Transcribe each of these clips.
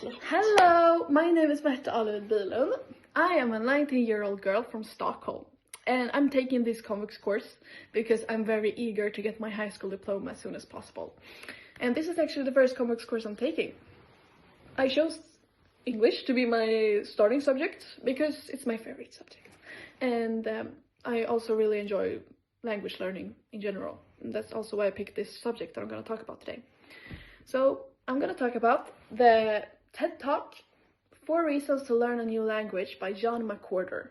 Hello, my name is Märta Alud Bylund. I am a 19-year-old girl from Stockholm, and I'm taking this comics course because I'm very eager to get my high school diploma as soon as possible. And this is actually the first comics course I'm taking. I chose English to be my starting subject because it's my favorite subject. And I also really enjoy language learning in general. And that's also why I picked this subject that I'm going to talk about today. So I'm going to talk about the TED Talk, 4 Reasons to Learn a New Language by John McWhorter.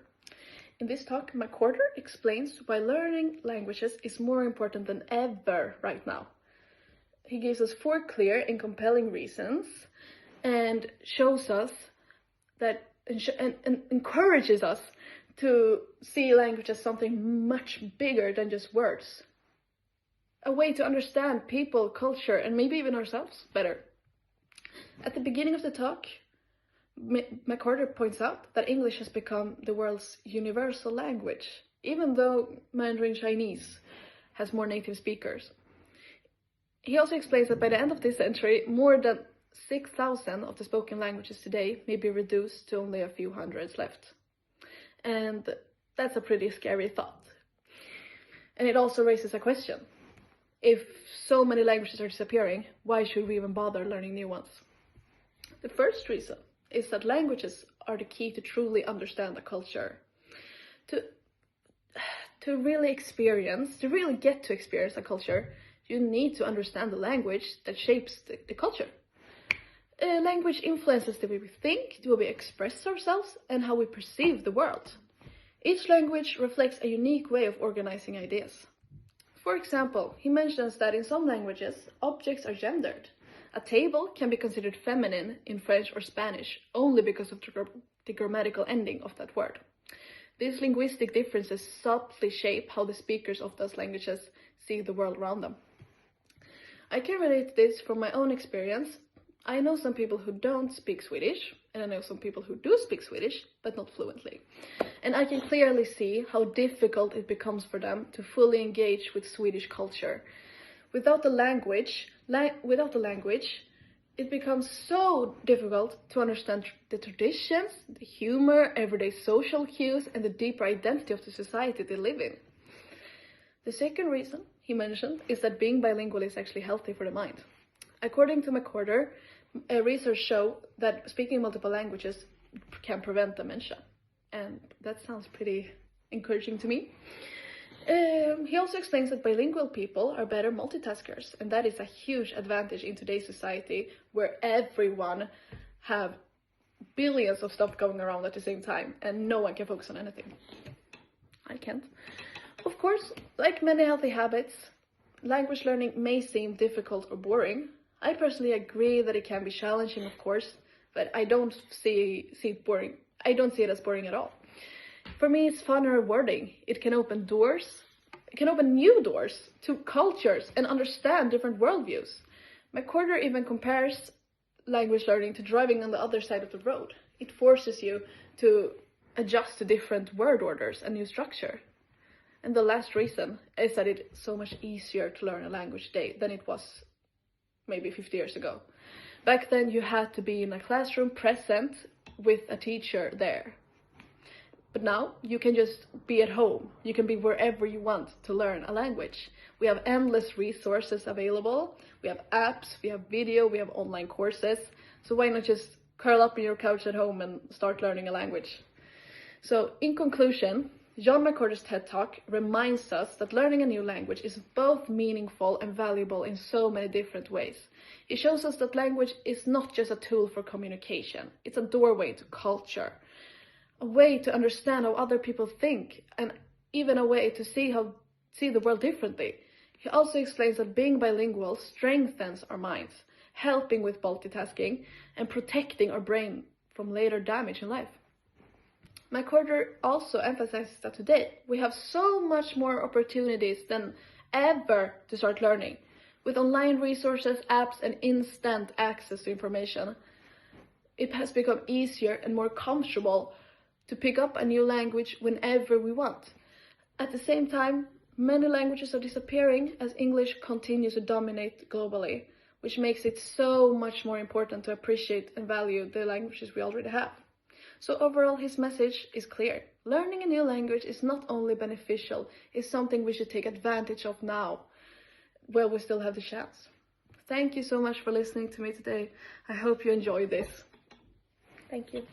In this talk, McWhorter explains why learning languages is more important than ever right now. He gives us 4 clear and compelling reasons and shows us that and encourages us to see language as something much bigger than just words. A way to understand people, culture, and maybe even ourselves better. At the beginning of the talk, McWhorter points out that English has become the world's universal language, even though Mandarin Chinese has more native speakers. He also explains that by the end of this century, more than 6,000 of the spoken languages today may be reduced to only a few hundreds left. And that's a pretty scary thought. And it also raises a question. If so many languages are disappearing, why should we even bother learning new ones? The first reason is that languages are the key to truly understand a culture. To really get to experience a culture, you need to understand the language that shapes the culture. Language influences the way we think, the way we express ourselves, and how we perceive the world. Each language reflects a unique way of organizing ideas. For example, he mentions that in some languages, objects are gendered. A table can be considered feminine in French or Spanish only because of the grammatical ending of that word. These linguistic differences subtly shape how the speakers of those languages see the world around them. I can relate this from my own experience. I know some people who don't speak Swedish, and I know some people who do speak Swedish, but not fluently. And I can clearly see how difficult it becomes for them to fully engage with Swedish culture. Without the language, it becomes so difficult to understand the traditions, the humor, everyday social cues, and the deeper identity of the society they live in. The second reason he mentioned is that being bilingual is actually healthy for the mind. According to McWhorter, research show that speaking multiple languages can prevent dementia. And that sounds pretty encouraging to me. He also explains that bilingual people are better multitaskers, and that is a huge advantage in today's society where everyone have billions of stuff going around at the same time and no one can focus on anything. I can't. Of course, like many healthy habits, language learning may seem difficult or boring. I personally agree that it can be challenging, of course, but I don't see it boring. I don't see it as boring at all. For me, it's fun and rewarding. It can open doors. It can open new doors to cultures and understand different worldviews. McWhorter even compares language learning to driving on the other side of the road. It forces you to adjust to different word orders and new structure. And the last reason is that it's so much easier to learn a language today than it was maybe 50 years ago. Back then, you had to be in a classroom present with a teacher there. But now you can just be at home. You can be wherever you want to learn a language. We have endless resources available. We have apps, we have video, we have online courses. So why not just curl up on your couch at home and start learning a language? So in conclusion, John McWhorter's TED Talk reminds us that learning a new language is both meaningful and valuable in so many different ways. It shows us that language is not just a tool for communication. It's a doorway to culture. A way to understand how other people think, and even a way to see the world differently. He also explains that being bilingual strengthens our minds, helping with multitasking and protecting our brain from later damage in life. McWhorter also emphasizes that today we have so much more opportunities than ever to start learning. With online resources, apps, and instant access to information, it has become easier and more comfortable to pick up a new language whenever we want. At the same time, many languages are disappearing as English continues to dominate globally. which makes it so much more important to appreciate and value the languages we already have. So overall, his message is clear. Learning a new language is not only beneficial, it's something we should take advantage of now, while we still have the chance. Thank you so much for listening to me today. I hope you enjoyed this. Thank you.